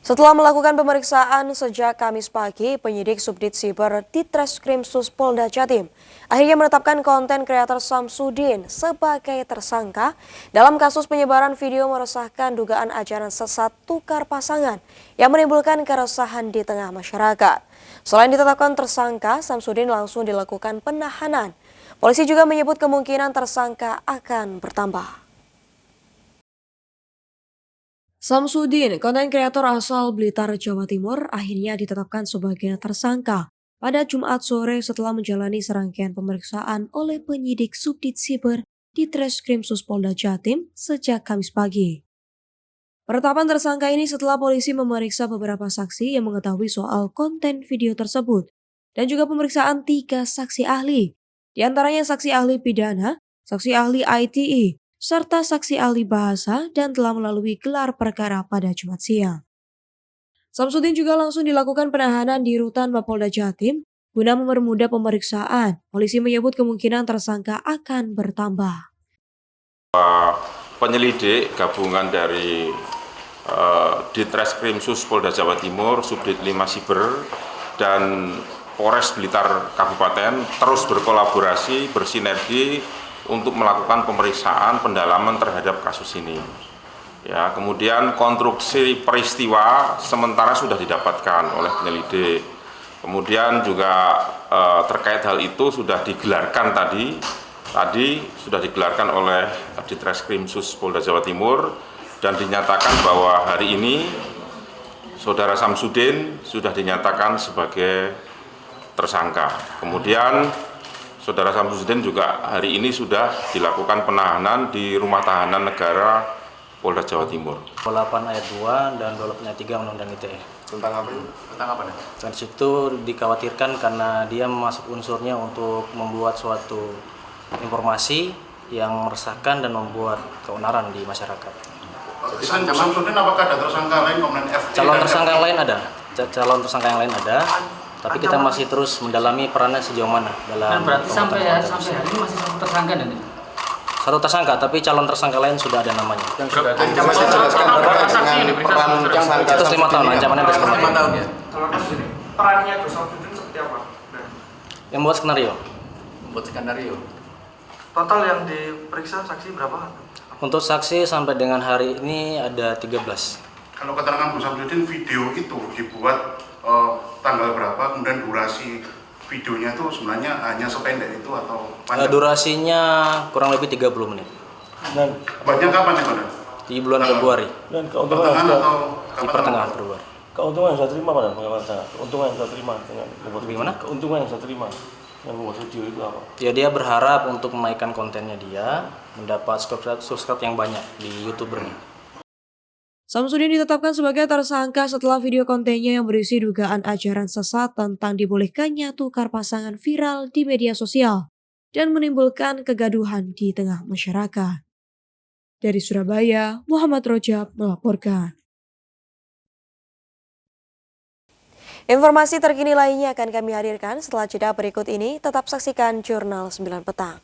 Setelah melakukan pemeriksaan sejak Kamis pagi, penyidik Subdit Siber Ditreskrimsus Polda Jatim akhirnya menetapkan konten kreator Samsudin sebagai tersangka dalam kasus penyebaran video meresahkan dugaan ajaran sesat tukar pasangan yang menimbulkan keresahan di tengah masyarakat. Selain ditetapkan tersangka, Samsudin langsung dilakukan penahanan. Polisi juga menyebut kemungkinan tersangka akan bertambah. Samsudin, konten kreator asal Blitar, Jawa Timur, akhirnya ditetapkan sebagai tersangka pada Jumat sore setelah menjalani serangkaian pemeriksaan oleh penyidik Subdit Siber Ditreskrimsus Polda Jatim sejak Kamis pagi. Penetapan tersangka ini setelah polisi memeriksa beberapa saksi yang mengetahui soal konten video tersebut dan juga pemeriksaan 3 saksi ahli, di antaranya saksi ahli pidana, saksi ahli ITE, serta saksi ahli bahasa dan telah melalui gelar perkara pada Jumat siang. Samsudin juga langsung dilakukan penahanan di rutan Mapolda Jatim guna mempermudah pemeriksaan. Polisi menyebut kemungkinan tersangka akan bertambah. Penyelidik gabungan dari Ditreskrimsus Polda Jawa Timur, Subdit 5 Siber, dan Polres Blitar Kabupaten terus berkolaborasi, bersinergi untuk melakukan pemeriksaan pendalaman terhadap kasus ini. Ya, kemudian konstruksi peristiwa sementara sudah didapatkan oleh penyelidik. Kemudian juga terkait hal itu sudah digelarkan tadi sudah digelarkan oleh Ditreskrimsus Polda Jawa Timur dan dinyatakan bahwa hari ini Saudara Samsudin sudah dinyatakan sebagai tersangka. Kemudian Saudara Samsudin juga hari ini sudah dilakukan penahanan di Rumah Tahanan Negara Polda Jawa Timur. 8 ayat 2 dan 28 ayat 3 Undang-Undang ITE. Tentang apa? Tentang apa nih? Dan situ dikhawatirkan karena dia masuk unsurnya untuk membuat suatu informasi yang meresahkan dan membuat keonaran di masyarakat. Jadi Samsudin apakah ada tersangka lain kemudian FT? Calon tersangka yang lain ada. Tapi kita masih terus mendalami perannya sejauh mana dalam. Dan berarti sampai hari ini masih satu tersangka nanti? Satu tersangka, tapi calon tersangka lain sudah ada namanya. Yang sudah ada. Masih jelaskan peran tersangka. Itu 5 tahun, ancamannya ada 5 tahun. Ya. Kalau kasus ini, perannya itu Samsudin seperti apa? Yang membuat skenario. Membuat skenario. Total yang diperiksa saksi berapa? Untuk saksi sampai dengan hari ini ada 13. Kalau keterangan Bu Samsudin, video itu dibuat tanggal berapa, kemudian durasi videonya itu sebenarnya hanya sependek itu atau panjang? Durasinya kurang lebih 30 menit. Dan buatnya kapan ya, Pak? Di bulan Februari. Dan keuntungan Di pertengahan Februari. Keuntungan yang saya terima pada keuntungan yang saya terima dengan membuat Gimana? Keuntungan yang saya terima dengan membuat video itu apa? Ya, dia berharap untuk menaikkan kontennya dia, mendapat subscribe yang banyak di YouTubernya. Samsudin ditetapkan sebagai tersangka setelah video kontennya yang berisi dugaan ajaran sesat tentang dibolehkannya tukar pasangan viral di media sosial dan menimbulkan kegaduhan di tengah masyarakat. Dari Surabaya, Muhammad Rojab melaporkan. Informasi terkini lainnya akan kami hadirkan setelah jeda berikut ini. Tetap saksikan Jurnal 9 Petang.